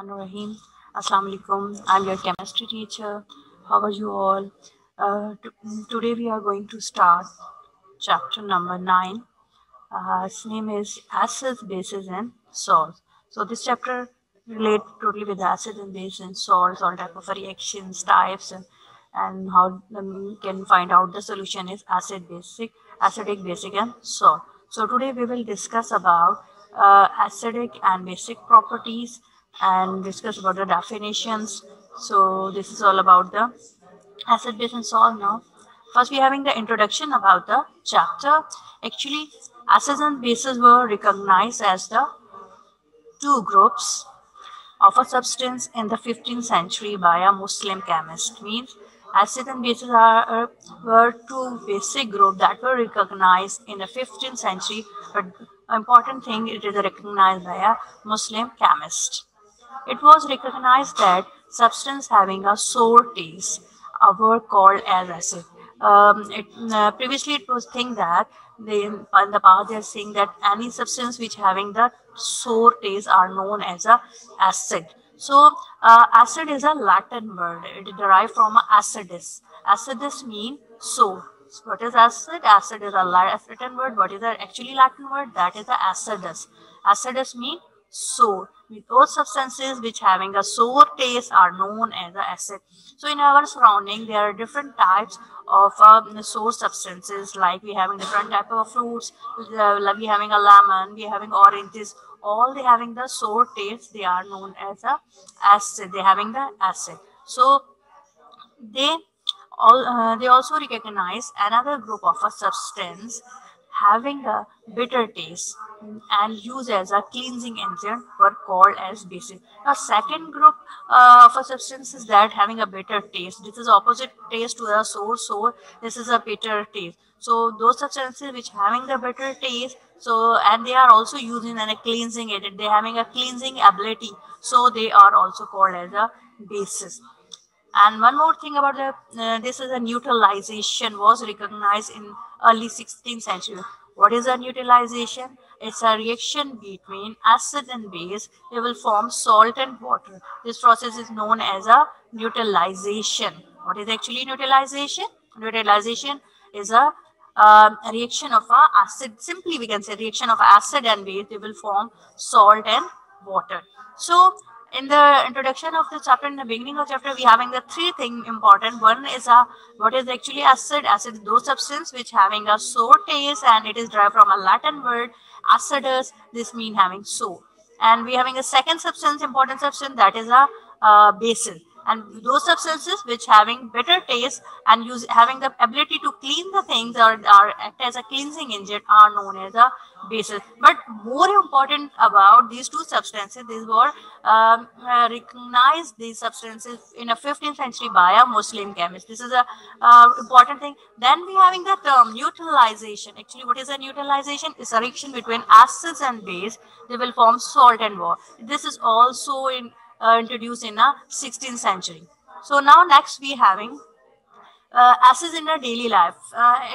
Bismillahirrahmanirrahim. Assalamu alaikum. I'm your chemistry teacher. How are you all? Today we are going to start chapter number 9. Its name is acids, bases, and salts. So this chapter relates totally with acids and bases and salts, all type of reactions, types, and how we can find out the solution is acidic, basic, and salt. So today we will discuss about acidic and basic properties and discuss about the definitions. So this is all about the acid, base, and salt now. First, we are having the introduction about the chapter. Actually, acids and bases were recognized as the two groups of a substance in the 15th century by a Muslim chemist. Means acids and bases were two basic groups that were recognized in the 15th century. But important thing, it is recognized by a Muslim chemist. It was recognized that substance having a sour taste were called as acid. Previously, it was think that in the past they are saying that any substance which having the sour taste are known as a acid. So, acid is a Latin word. It is derived from acidus. Acidus mean sour. What is acid? Acid is a Latin word. What is the actually Latin word? That is the acidus. Acidus mean sour. Those substances which having a sour taste are known as the acid. So in our surrounding, there are different types of sour substances. Like we having different type of fruits. Like we having a lemon, we having oranges. All they having the sour taste. They are known as a acid. They having the acid. So they they also recognize another group of a substance having a bitter taste and used as a cleansing agent were called as bases. A second group of a substances that having a bitter taste. This is opposite taste to the sour. This is a bitter taste. So those substances which having the bitter taste, so and they are also using a cleansing agent. They having a cleansing ability. So they are also called as a bases. And one more thing about this is a neutralization was recognized in early 16th century. What is a neutralization? It's a reaction between acid and base. They will form salt and water. This process is known as a neutralization. What is actually neutralization? Neutralization is a reaction of a acid. Simply we can say reaction of acid and base. They will form salt and water. So in the introduction of the chapter, in the beginning of chapter, we having the three things important. One is what is actually acid. Acid is those substance which having a sour taste, and it is derived from a Latin word acidus. This mean having sour. And we having a second substance, important substance, that is a basil. And those substances which having better taste and having the ability to clean the things or act as a cleansing agent are known as a bases. But more important about these two substances, these were recognized these substances in a 15th century by a Muslim chemist. This is a important thing. Then we having the term neutralization. Actually, what is a neutralization? It's a reaction between acids and base. They will form salt and water. This is also introduced in a 16th century. So now next we having acids in our daily life.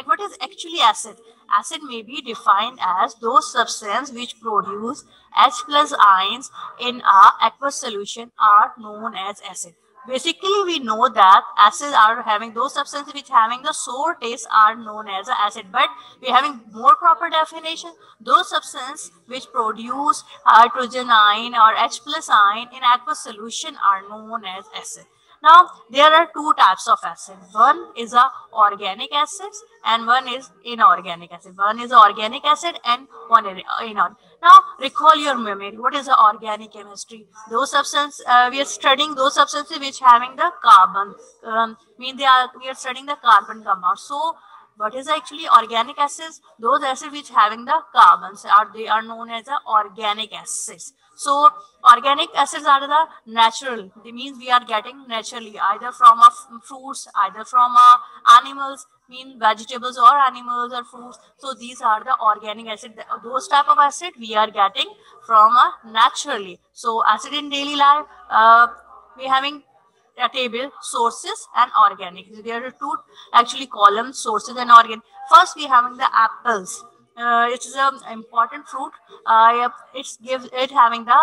What is actually acid? Acid may be defined as those substances which produce H plus ions in a aqueous solution are known as acid. Basically, we know that acids are having those substances which having the sour taste are known as acid. But we having more proper definition. Those substances which produce hydrogen ion or H plus ion in aqueous solution are known as acid. Now, there are two types of acid. One is a organic acids and one is inorganic acid. One is organic acid and one is inorganic. Now, recall your memory. What is the organic chemistry? Those substances, we are studying those substances which having the carbon. We are studying the carbon compound. So, what is actually organic acids? Those acids which having the carbons they are known as the organic acids. So organic acids are the natural. It means we are getting naturally either from fruits, either from animals, mean vegetables or animals or fruits. So these are the organic acid. Those type of acid we are getting from naturally. So acid in daily life, we having a table sources and organic. There are two actually columns, sources and organic. First we having the apples. it is an important fruit. It having the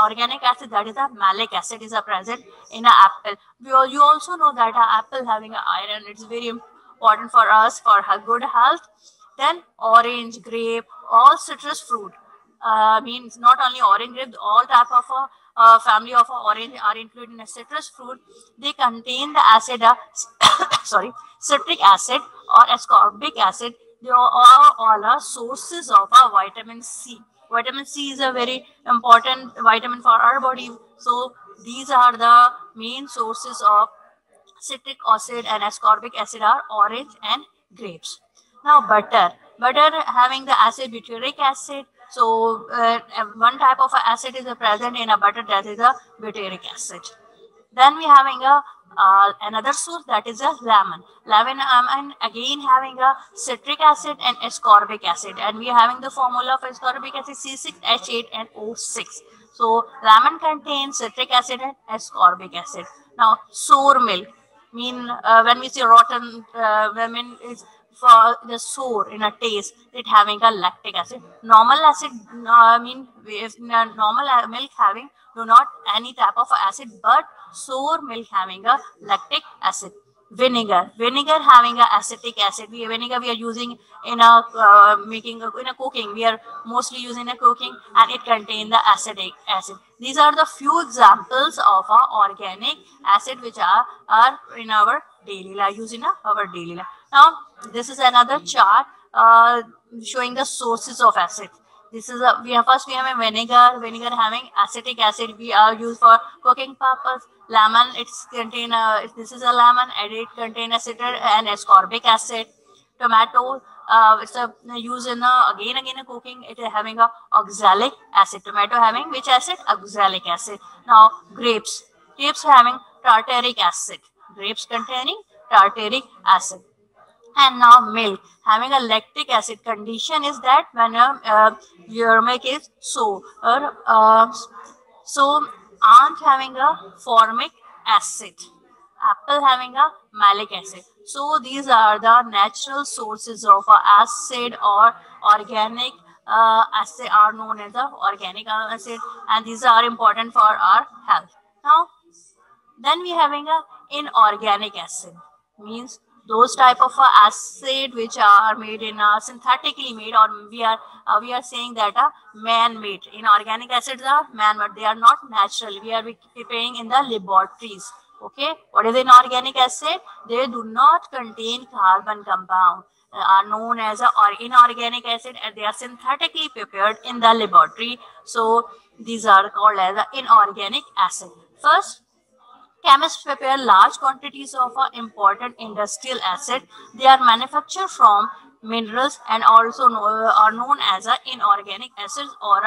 organic acid, that is the malic acid is present in an apple. You also know that apple having a iron. It's very important for us for good health. Then orange, grape, all citrus fruit. Means not only orange grape, all type of family of orange are included in a citrus fruit. They contain the acid, sorry, citric acid or ascorbic acid. They all are sources of vitamin C. Vitamin C is a very important vitamin for our body. So these are the main sources of citric acid and ascorbic acid are orange and grapes. Now butter having the acid butyric acid. So one type of acid is present in a butter, that is a butyric acid. Then we having a another source, that is a lemon. Lemon and again having a citric acid and ascorbic acid, and we are having the formula of ascorbic acid C6H8 and O6. So lemon contains citric acid and ascorbic acid. Now sour milk, when we say rotten, when it's for the sour in a taste, it having a lactic acid. Normal acid, if normal milk having do not any type of acid, but sour milk having a lactic acid. Vinegar having a acetic acid. Vinegar we are using in a in a cooking. We are mostly using a cooking, and it contain the acetic acid. These are the few examples of organic acid which are in our daily life, used in our daily life. Now this is another chart showing the sources of acid. This is a we have a vinegar having acetic acid. We are used for cooking purpose. Lemon, it's contain this is a lemon, and it contain acetic and ascorbic acid. Tomato, it's a use in again a cooking. It is having a oxalic acid. Tomato having which acid? Oxalic acid. Now grapes having tartaric acid. Grapes containing tartaric acid. And now milk having a lactic acid. Condition is that when your milk is so ant having a formic acid, apple having a malic acid. So these are the natural sources of acid or organic acid are known as the organic acid, and these are important for our health. Now then we having a inorganic acid, means those type of acid which are made in synthetically made, or we are saying that man-made. Inorganic acids are man-made; they are not natural. We are preparing in the laboratories. Okay, what is inorganic acid? They do not contain carbon compound. Are known as or inorganic acid, and they are synthetically prepared in the laboratory. So these are called as inorganic acid. First, chemists prepare large quantities of important industrial acid. They are manufactured from minerals and also are known as inorganic acids, or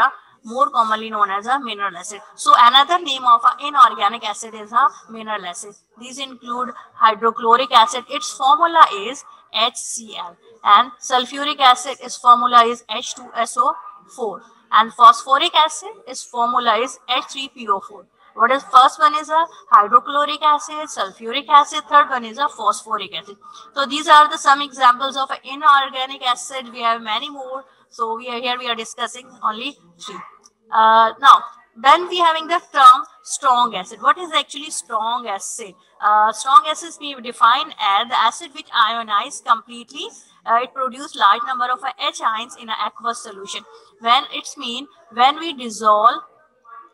more commonly known as a mineral acid. So another name of inorganic acid is a mineral acid. These include hydrochloric acid. Its formula is HCl, and sulfuric acid, its formula is H2SO4, and phosphoric acid, its formula is H3PO4. What is first one is a hydrochloric acid, sulfuric acid, third one is a phosphoric acid. So these are the some examples of inorganic acid. We have many more. So we are discussing only three. Now then we having the term strong acid. What is actually strong acid? Strong acids we define as the acid which ionize completely. It produces large number of H ions in an aqueous solution. When it's mean when we dissolve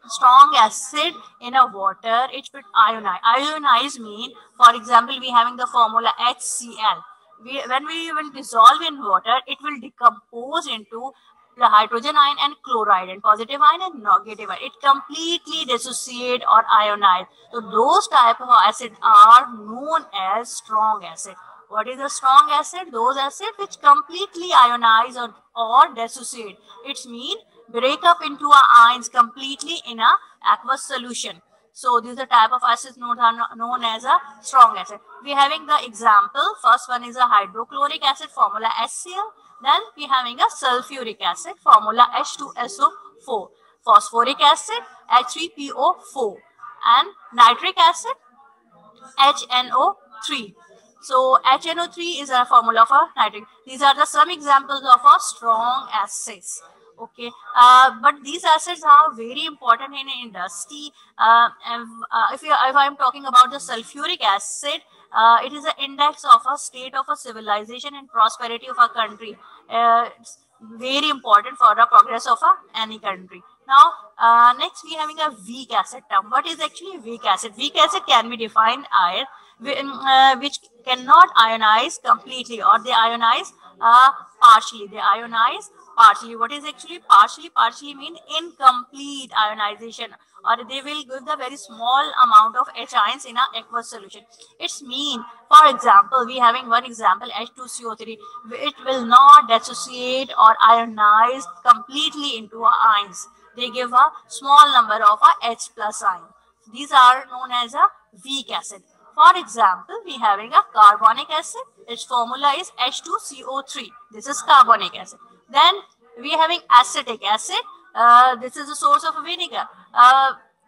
strong acid in a water, it will ionize. Ionize mean, for example, we having the formula HCl. When we will dissolve in water, it will decompose into the hydrogen ion and chloride, and positive ion and negative ion. It completely dissociate or ionize. So those type of acid are known as strong acid. What is a strong acid? Those acid which completely ionize or dissociate. It's mean break up into ions completely in a aqueous solution. So this is the type of acids known as a strong acid. We are having the example. First one is a hydrochloric acid, formula HCl. Then we are having a sulfuric acid, formula H2SO4. Phosphoric acid, H3PO4. And nitric acid, HNO3. So HNO3 is a formula for nitric. These are the some examples of a strong acids. Okay, but these acids are very important in industry. If I am talking about the sulfuric acid, it is an index of a state of a civilization and prosperity of a country. It's very important for the progress of any country. Now, next we having a weak acid term. What is actually weak acid? Weak acid can be defined as which cannot ionize completely, or they ionize partially. They ionize partially. What is actually partially? Partially means incomplete ionization, or they will give the very small amount of H ions in a aqueous solution. It's mean, for example, we having one example H2CO3. It will not dissociate or ionize completely into ions. They give a small number of H plus ion. These are known as a weak acid. For example, we having a carbonic acid. Its formula is H2CO3. This is carbonic acid. Then we having acetic acid. This is a source of vinegar.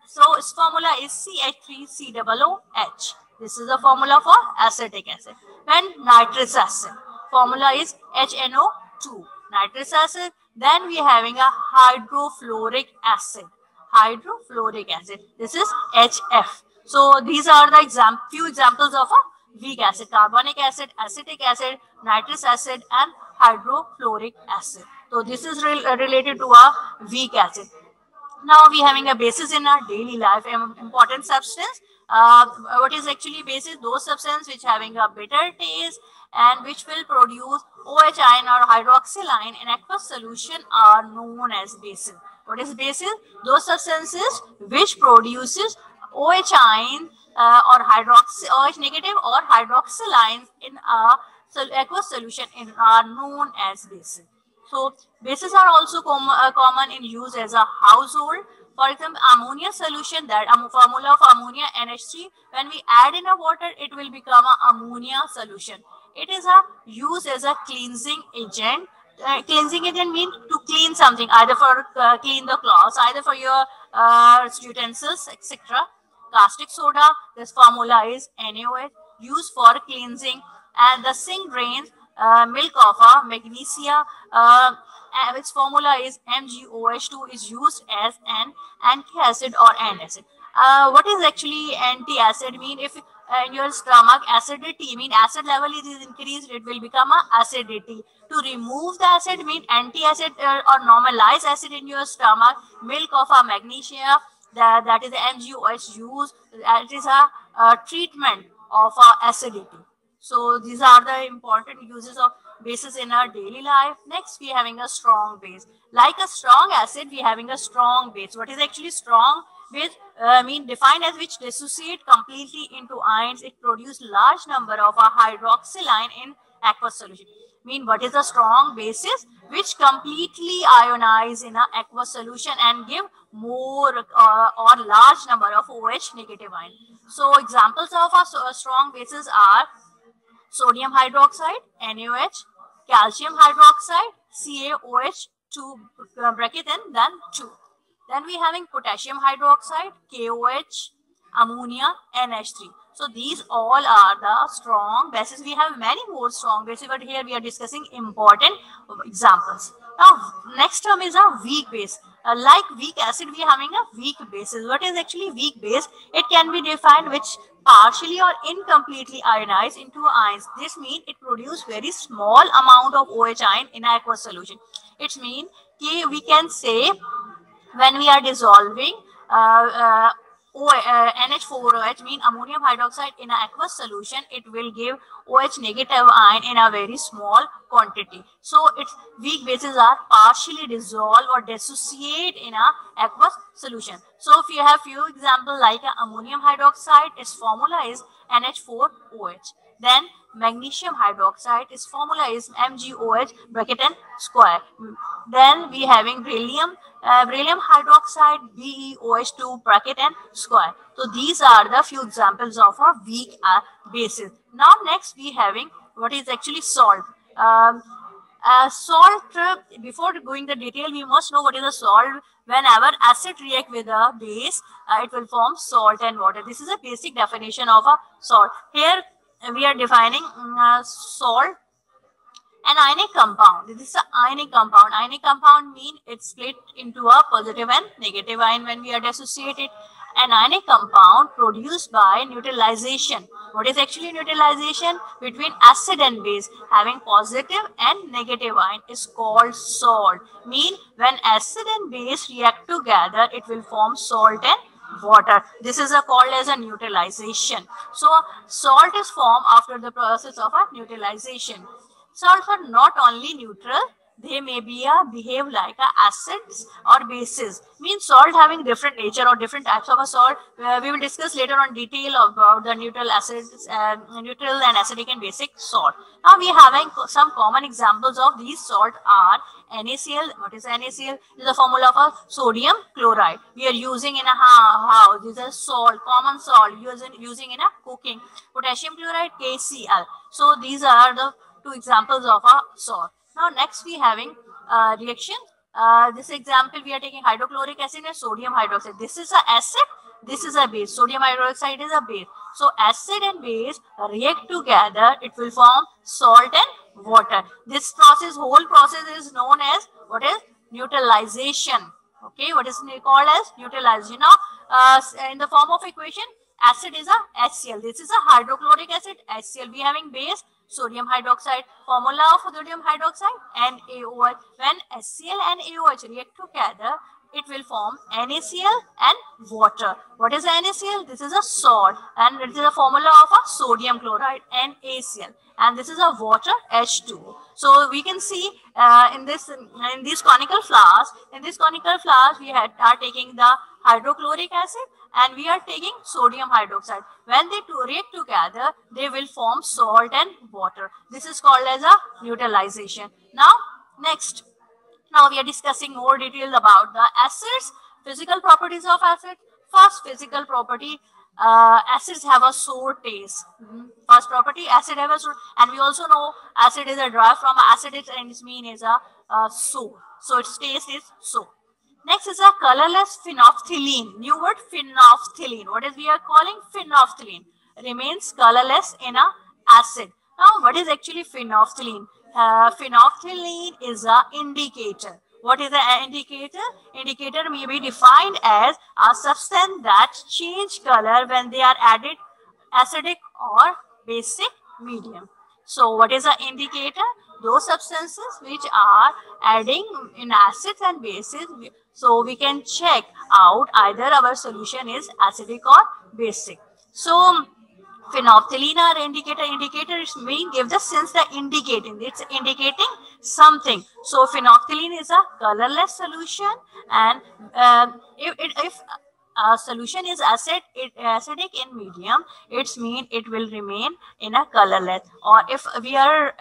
So its formula is CH3COOH. This is the formula for acetic acid. Then nitrous acid. Formula is HNO2. Nitrous acid. Then we having a hydrofluoric acid. Hydrofluoric acid. This is HF. So these are the few examples of a weak acid: carbonic acid, acetic acid, nitrous acid, and hydrofluoric acid. So this is related to a weak acid. Now we having a basis in our daily life. Important substance. What is actually basis? Those substances which having a bitter taste and which will produce OH ion or hydroxyl in aqueous solution are known as bases. What is basis? Those substances which produces OH ion or OH negative or hydroxyl ions in a aqueous solution are known as bases. So bases are also common in use as a household. For example, ammonia solution, that formula of ammonia NH3, when we add in a water, it will become an ammonia solution. It is used as a cleansing agent. Cleansing agent means to clean something, either for clean the cloths, either for your utensils, etc. Caustic soda, this formula is NaOH, used for cleansing. And the sink drains, milk of magnesia, its formula is MgOH2, is used as an anti-acid or antacid. What is actually anti-acid mean? If in your stomach acidity mean acid level is increased, it will become a acidity. To remove the acid mean anti-acid or normalize acid in your stomach. Milk of magnesia, that is the MgOH used. It is a treatment of acidity. So these are the important uses of bases in our daily life. Next, we having a strong base. Like a strong acid, we having a strong base. What is actually strong base? Mean defined as which dissociate completely into ions. It produce large number of a hydroxyl ion in aqueous solution. Mean what is a strong basis? Which completely ionize in a aqueous solution and give more or large number of OH negative ion. So examples of a strong bases are sodium hydroxide, NaOH, calcium hydroxide, CaOH2 bracket and then 2. Then we having potassium hydroxide, KOH, ammonia, NH3. So these all are the strong bases. We have many more strong bases, but here we are discussing important examples. Now, next term is a weak base. Like weak acid, we are having a weak basis. What is actually weak base? It can be defined which partially or incompletely ionized into ions. This means it produces very small amount of OH ion in aqueous solution. It means we can say when we are dissolving NH4OH mean ammonium hydroxide in an aqueous solution, it will give OH negative ion in a very small quantity. So its weak bases are partially dissolved or dissociate in a aqueous solution. So if you have few examples like ammonium hydroxide, its formula is NH4OH. Then magnesium hydroxide, its formula is MgOH bracket and square. Then we having beryllium hydroxide, BeOH2 bracket and square. So these are the few examples of a weak bases. Now next we having what is actually salt. Salt, before going the detail, we must know what is a salt. Whenever acid react with a base, it will form salt and water. This is a basic definition of a salt. Here we are defining salt. An ionic compound. This is an ionic compound. Ionic compound mean it's split into a positive and negative ion when we are dissociated. An ionic compound produced by neutralization. What is actually neutralization? Between acid and base having positive and negative ion is called salt. Mean when acid and base react together, it will form salt and water. This is called as a neutralization. So salt is formed after the process of a neutralization. Salts are not only neutral, they may be behave like acids or bases. Means salt having different nature or different types of a salt. We will discuss later on detail about the neutral acids, neutral and acidic and basic salt. Now we are having some common examples of these salt are NaCl. What is NaCl? This is a formula of a sodium chloride. We are using in a house. This is a salt, common salt using in a cooking. Potassium chloride, KCl. So these are the two examples of a salt. Now next we having reaction. This example we are taking hydrochloric acid and sodium hydroxide. This is a acid, this is a base. Sodium hydroxide is a base. So acid and base react together, it will form salt and water. This process, whole process is known as what is neutralization. Okay, what is called as neutralization. Now in the form of equation, acid is a HCl. This is a hydrochloric acid, HCl. We having base sodium hydroxide. Formula of sodium hydroxide NaOH. When HCl and AOH react together, it will form NaCl and water. What is NaCl? This is a salt and it is a formula of a sodium chloride NaCl, and this is a water H2. So we can see in these conical flasks. In this conical flask, we are taking the hydrochloric acid and we are taking sodium hydroxide. When they react together, they will form salt and water. This is called as a neutralization. Now next, now we are discussing more details about the acids, physical properties of acid. First physical property, acids have a sour taste. First property, acid have a sour, and we also know acid is derived from acidic and its mean is a sour. So its taste is sour. Next is a colorless phenolphthalein. New word phenolphthalein. What is we are calling phenolphthalein? Remains colorless in a acid. Now what is actually phenolphthalein? Phenolphthalein is a indicator. What is an indicator? Indicator may be defined as a substance that change color when they are added acidic or basic medium. So what is an indicator? Those substances which are adding in acids and bases, so we can check out either our solution is acidic or basic. So phenolphthalein or indicator is mean give the sense that indicating, it's indicating something. So phenolphthalein is a colorless solution, and if a solution is acidic in medium, it's mean it will remain in a colorless. Or if we are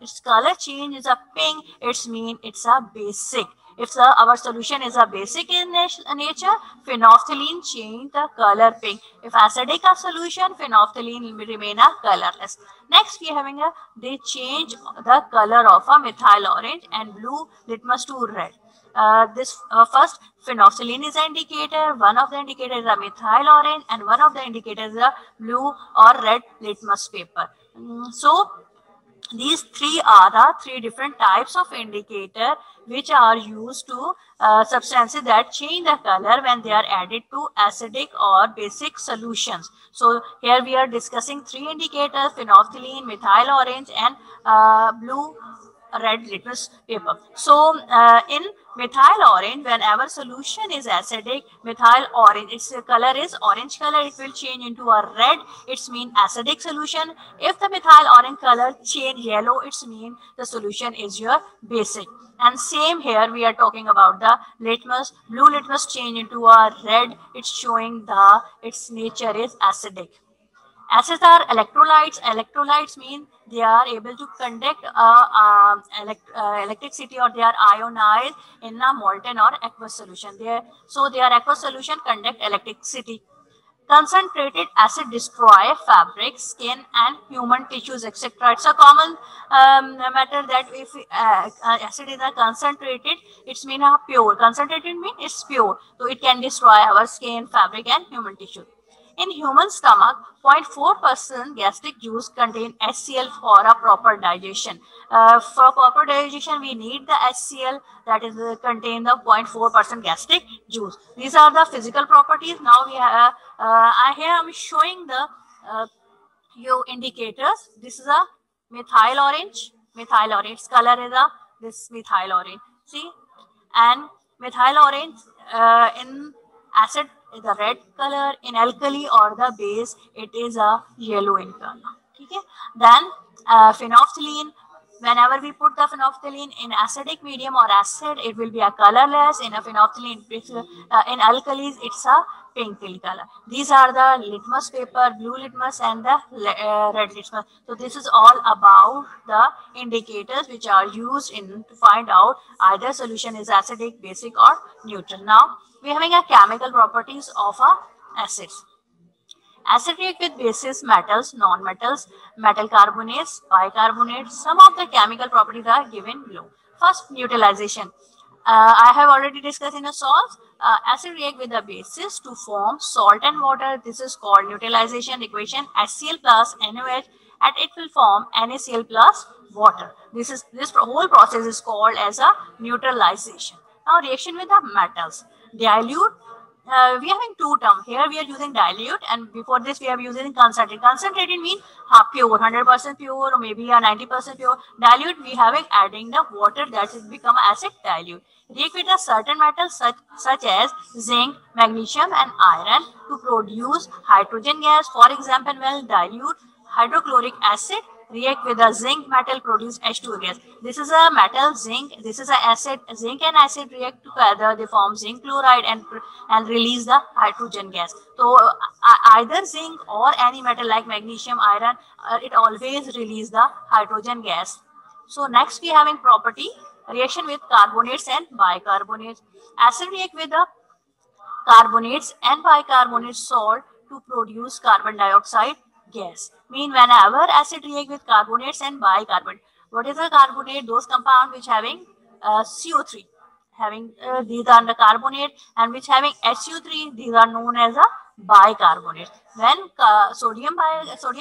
its color change is a pink, it's mean it's a basic. If our solution is a basic in nature, phenolphthalein change the color pink. If acidic a solution, phenolphthalein will remain a colorless. Next we are having they change the color of a methyl orange and blue litmus to red. First phenolphthalein is an indicator. One of the indicators is a methyl orange and one of the indicators is a blue or red litmus paper. So these three are the three different types of indicator which are used to substances that change the color when they are added to acidic or basic solutions. So here we are discussing three indicators: phenolphthalein, methyl orange and blue red litmus paper. So in methyl orange, whenever solution is acidic, methyl orange, its color is orange color, it will change into a red, it's mean acidic solution. If the methyl orange color change yellow, it's mean the solution is your basic. And same here we are talking about the litmus. Blue litmus change into a red, it's showing the its nature is acidic. Acids are electrolytes. Electrolytes mean they are able to conduct electricity, or they are ionized in a molten or aqueous solution. So their aqueous solution conduct electricity. Concentrated acid destroy fabric, skin and human tissues, etc. It's a common matter that if acid is concentrated, it's mean pure. Concentrated mean it's pure, so it can destroy our skin, fabric and human tissue. In human stomach, 0.4% gastric juice contain HCl for a proper digestion. For proper digestion, we need the HCl, that is contain the 0.4% gastric juice. These are the physical properties. Now we have here I am showing the indicators. This is a methyl orange. Methyl orange color is a this methyl orange. See, and methyl orange in acid is a red color, in alkali or the base it is a yellow in color. Okay. Then phenolphthalein. Whenever we put the phenolphthalein in acidic medium or acid, it will be a colorless. In a phenolphthalein, in alkalis, it's a pink color. These are the litmus paper, blue litmus and the red litmus. So this is all about the indicators which are used in to find out either solution is acidic, basic or neutral. Now we are having a chemical properties of a acids. Acid react with bases, metals, non-metals, metal carbonates, bicarbonates. Some of the chemical properties are given below. First, neutralization. I have already discussed in a salts. Acid react with the bases to form salt and water. This is called neutralization equation. HCl plus NaOH, and it will form NaCl plus water. This whole process is called as a neutralization. Now, reaction with the metals. Dilute. We are having two terms. Here we are using dilute, and before this we are using concentrate. Concentrated means pure, 100% pure, or maybe a 90% pure. Dilute, we having adding the water that has become acid dilute. React with a certain metals such as zinc, magnesium and iron to produce hydrogen gas. For example, when dilute hydrochloric acid react with a zinc metal produce H2O gas. This is a metal zinc. This is a acid. Zinc and acid react together. They form zinc chloride and release the hydrogen gas. So either zinc or any metal like magnesium, iron, it always release the hydrogen gas. So next we having property reaction with carbonates and bicarbonates. Acid react with the carbonates and bicarbonate salt to produce carbon dioxide gas. Mean whenever acid react with carbonates and bicarbonate. What is a carbonate? Those compounds which having CO3. These are the carbonate, and which having HCO3, these are known as a bicarbonate. When sodium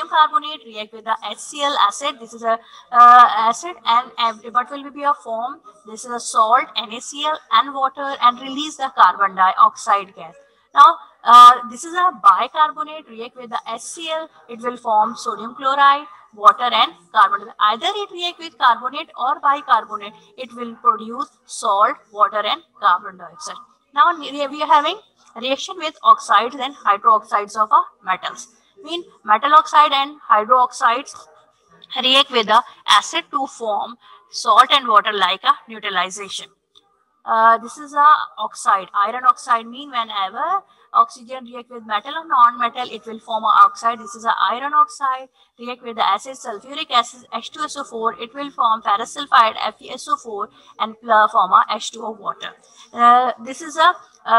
carbonate react with the HCl acid, this is a acid, and what will be a form? This is a salt, NaCl and water, and release the carbon dioxide gas. Now this is a bicarbonate react with the HCl, it will form sodium chloride, water and carbon. Either it react with carbonate or bicarbonate, it will produce salt, water and carbon dioxide. Now we are having reaction with oxides and hydroxides of metals. Mean metal oxide and hydroxides react with the acid to form salt and water like a neutralization. This is a oxide. Iron oxide mean whenever oxygen react with metal or non-metal, it will form an oxide. This is a iron oxide. React with the acid sulfuric acid H2SO4, it will form ferrous sulfide FeSO4 and form a H2O water. This is a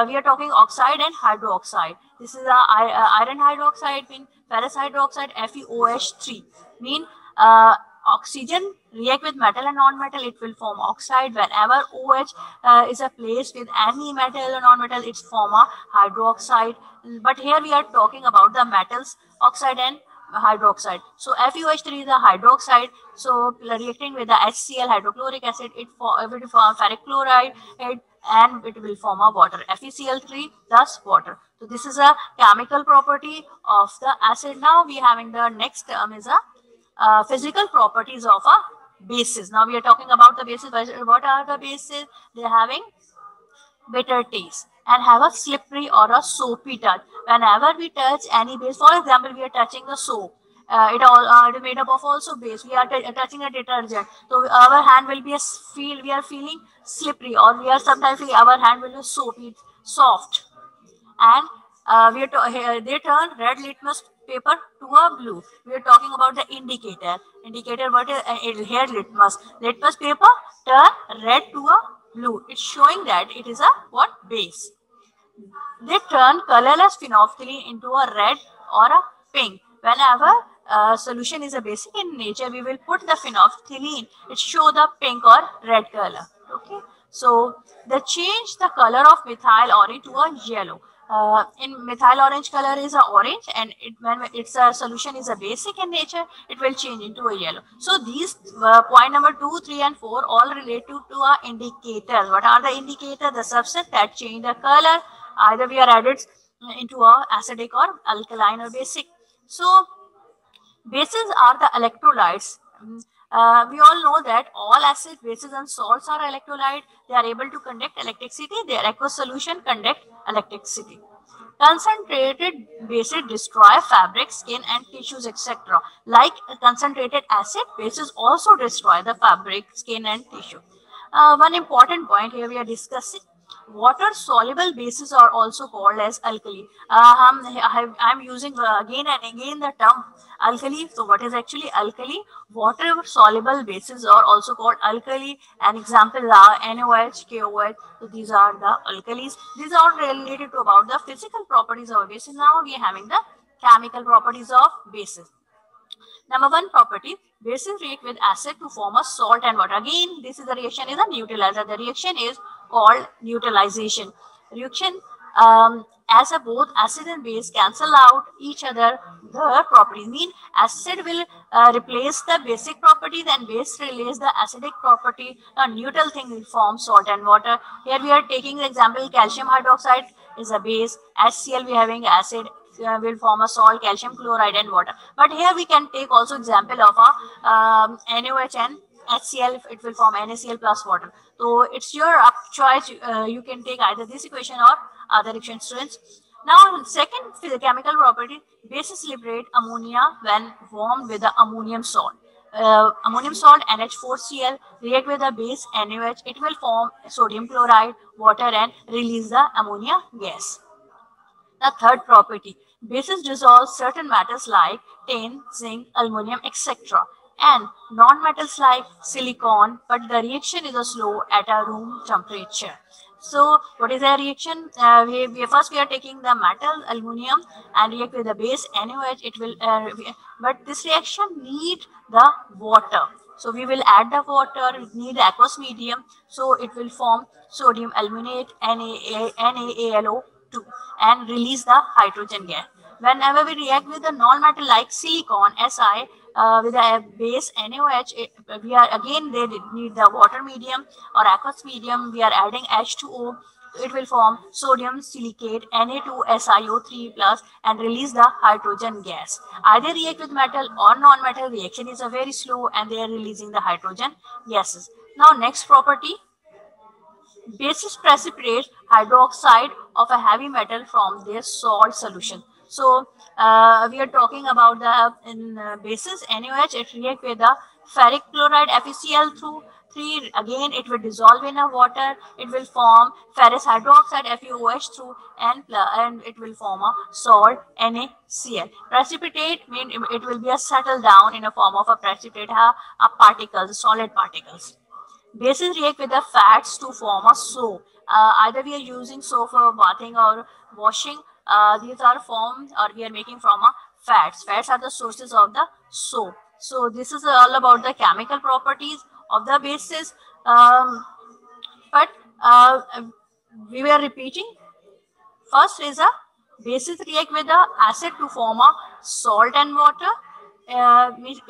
we are talking oxide and hydroxide. This is a iron hydroxide mean ferrous hydroxide FeOH3 mean oxygen react with metal and non-metal, it will form oxide. Whenever OH is a place with any metal or non-metal, it's form a hydroxide. But here we are talking about the metals, oxide and hydroxide. So FeOH3 is a hydroxide. So reacting with the HCl, hydrochloric acid, it will form ferric chloride, and it will form a water. FeCl3 thus water. So this is a chemical property of the acid. Now we having the next term is a physical properties of a bases. Now we are talking about the bases. What are the bases? They are having bitter taste and have a slippery or a soapy touch. Whenever we touch any base, for example, we are touching the soap. It all made up of also base. We are touching a detergent, so our hand will be we are feeling slippery, or we are sometimes our hand will be soapy, soft, and they turn red litmus paper to a blue. We are talking about the indicator. Indicator, what is here? Litmus paper turn red to a blue. It's showing that it is a what? Base. They turn colorless phenolphthalein into a red or a pink. Whenever solution is a basic in nature, we will put the phenolphthalein. It show the pink or red color. Okay. So they change the color of methyl orange to a yellow. In methyl orange color is a orange, and when its a solution is a basic in nature, it will change into a yellow. So these point number 2, 3 and 4 all related to our indicators. What are the indicators? The substance that change the color, either we are added into a acidic or alkaline or basic. So bases are the electrolytes. We all know that all acid, bases and salts are electrolyte. They are able to conduct electricity. Their aqueous solution conduct electricity. Concentrated bases destroy fabric, skin and tissues, etc. Like concentrated acid, bases also destroy the fabric, skin and tissue. One important point here we are discussing, water soluble bases are also called as alkali. I'm using again and again the term alkali. So what is actually alkali? Water soluble bases are also called alkali. An example are NaOH, KOH. So these are the alkalis. These are related to about the physical properties of a base. Now we are having the chemical properties of bases. Number one property, bases react with acid to form a salt and water. Again, this is the reaction is a neutralizer. The reaction is called neutralization. Reaction as a both acid and base cancel out each other, the properties mean acid will replace the basic properties and base replace the acidic property. A neutral thing will form salt and water. Here we are taking the example, calcium hydroxide is a base, HCl we having acid, will form a salt, calcium chloride and water. But here we can take also example of a NaOH and HCl, it will form NaCl plus water. So it's your up choice. You can take either this equation or other equation, students. Now, second chemical property, bases liberate ammonia when warmed with the ammonium salt. Ammonium salt NH4Cl react with the base NaOH, it will form sodium chloride, water and release the ammonia gas. The third property, bases dissolve certain metals like tin, zinc, aluminum, etc. and non-metals like silicon, but the reaction is slow at a room temperature. So what is the reaction? First we are taking the metal aluminum and react with the base NaOH. It will, but this reaction need the water. So we will add the water. We need the aqueous medium. So it will form sodium aluminate NaAlO2 and release the hydrogen gas. Whenever we react with a non-metal like silicon Si with a base NaOH, we are again they need the water medium or aqueous medium. We are adding H2O. It will form sodium silicate Na2SiO3 plus and release the hydrogen gas. Either react with metal or non-metal, reaction is a very slow and they are releasing the hydrogen gases. Now next property, bases precipitate hydroxide of a heavy metal from their salt solution. So we are talking about the bases NaOH, it react with the ferric chloride FeCl through 3, again it will dissolve in a water, it will form ferrous hydroxide FeOH through and it will form a salt NaCl. Precipitate mean it will be a settle down in a form of a precipitate, particles, solid particles. Bases react with the fats to form a soap. Either we are using soap for bathing or washing. These are formed or we are making from a fats. Fats are the sources of the soap. So this is all about the chemical properties of the bases. But we were repeating. First is a bases react with the acid to form a salt and water. It means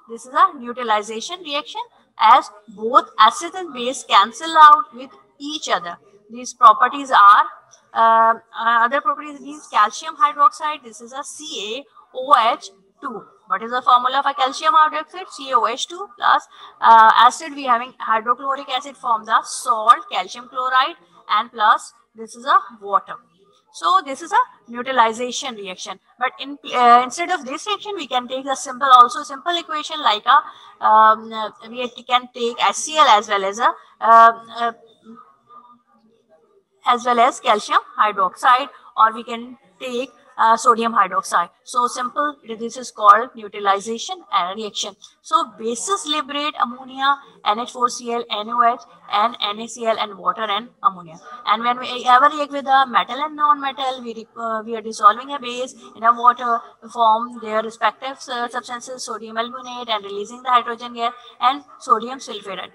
this is a neutralization reaction as both acid and base cancel out with each other. These properties are other properties means calcium hydroxide. This is a CaOH2. What is the formula for calcium hydroxide? CaOH2 plus acid we having hydrochloric acid from the salt calcium chloride and plus this is a water. So this is a neutralization reaction. But instead of this reaction, we can take a simple equation like a we can take HCl as well as calcium hydroxide, or we can take sodium hydroxide. So simple, this is called neutralization reaction. So bases liberate ammonia, NH4Cl, NOH, and NaCl, and water and ammonia. And when we ever react with a metal and non-metal, we are dissolving a base in a water, form their respective substances, sodium aluminate, and releasing the hydrogen gas and sodium sulfuride.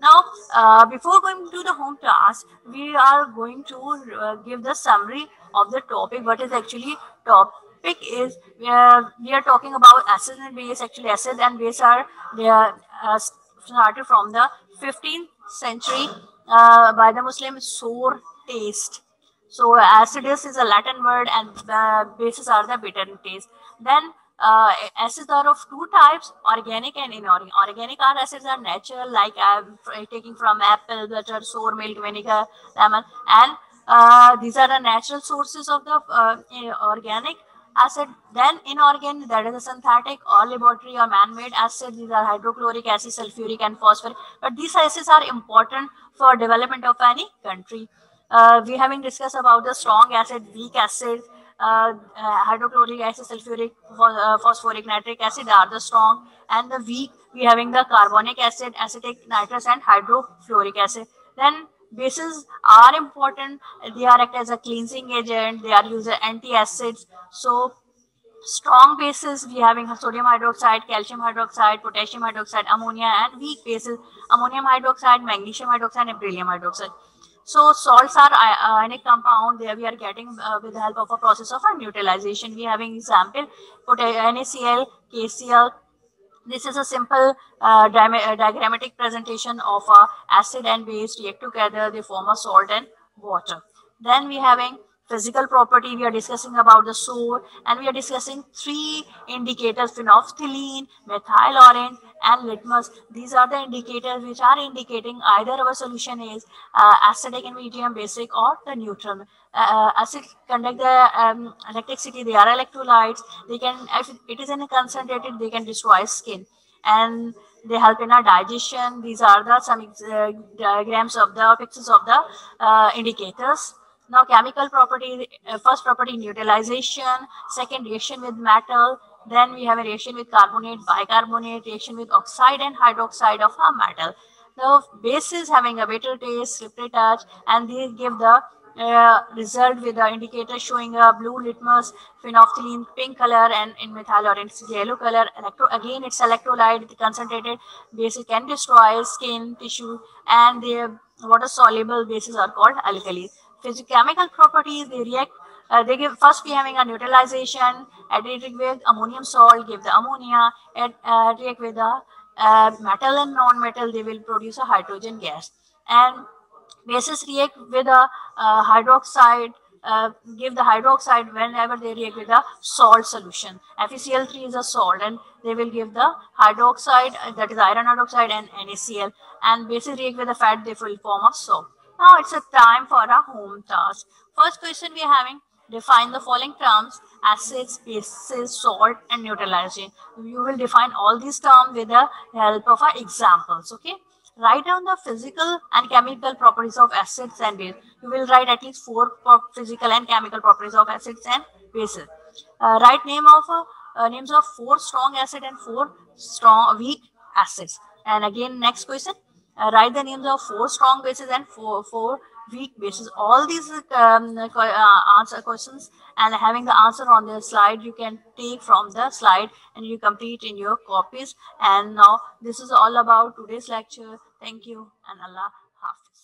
Now, before going to the home task, we are going to give the summary of the topic. What is actually topic is we are talking about acid and base. Actually, acid and base are they are started from the 15th century by the Muslim sour taste. So acidus is a Latin word, and bases are the bitter taste. Then acids are of two types: organic and inorganic. Organic acids are natural, like taking from apple, butter, sour milk, vinegar, lemon, and these are the natural sources of the organic acid. Then inorganic, that is a synthetic or laboratory or man-made acid. These are hydrochloric acid, sulfuric, and phosphoric. But these acids are important for development of any country. We having discussed about the strong acid, weak acid, hydrochloric acid, sulfuric, phosphoric, nitric acid are the strong, and the weak we having the carbonic acid, acetic, nitrous, and hydrofluoric acid. Then bases are important. They are act as a cleansing agent. They are used as anti-acids. So strong bases we having sodium hydroxide, calcium hydroxide, potassium hydroxide, ammonia, and weak bases ammonium hydroxide, magnesium hydroxide, and beryllium hydroxide. So salts are ionic compound. There we are getting with the help of a process of a neutralization. We having example NaCl, KCl. This is a simple diagrammatic presentation of acid and base react together. They form a salt and water. Then we having physical property. We are discussing about the sour, and we are discussing three indicators: phenolphthalein, methyl orange, and litmus. These are the indicators which are indicating either our solution is acidic, medium, basic, or the neutral. Acid conduct the electricity. They are electrolytes. They can, if it is in a concentrated, they can destroy skin, and they help in our digestion. These are the some diagrams of the pictures of the indicators. Now chemical property, first property neutralization, second reaction with metal, then we have a reaction with carbonate, bicarbonate, reaction with oxide and hydroxide of a metal. The bases having a bitter taste, slippery touch, and they give the result with the indicator showing a blue litmus, phenolphthalein pink color, and in methyl orange yellow color. Again it's electrolyte. The concentrated bases can destroy skin, tissue, and the water soluble bases are called alkali. Physicochemical properties, they react, they give, first we having a neutralization, react with ammonium salt, give the ammonia, react with the metal and non-metal, they will produce a hydrogen gas. And bases react with a hydroxide, give the hydroxide whenever they react with a salt solution. FeCl3 is a salt, and they will give the hydroxide, that is iron hydroxide, and NaCl. And bases react with the fat, they will form a soap. Now it's a time for a home task. First question we are having: define the following terms: acids, bases, salt, and neutralization. You will define all these terms with the help of our examples. Okay. Write down the physical and chemical properties of acids and bases. You will write at least 4 physical and chemical properties of acids and bases. Write names of 4 strong acid and 4 strong weak acids. And again, next question: write the names of 4 strong bases and 4 weak bases. All these answer questions and having the answer on the slide, you can take from the slide and you complete in your copies. And now this is all about today's lecture. Thank you, and Allah Hafiz.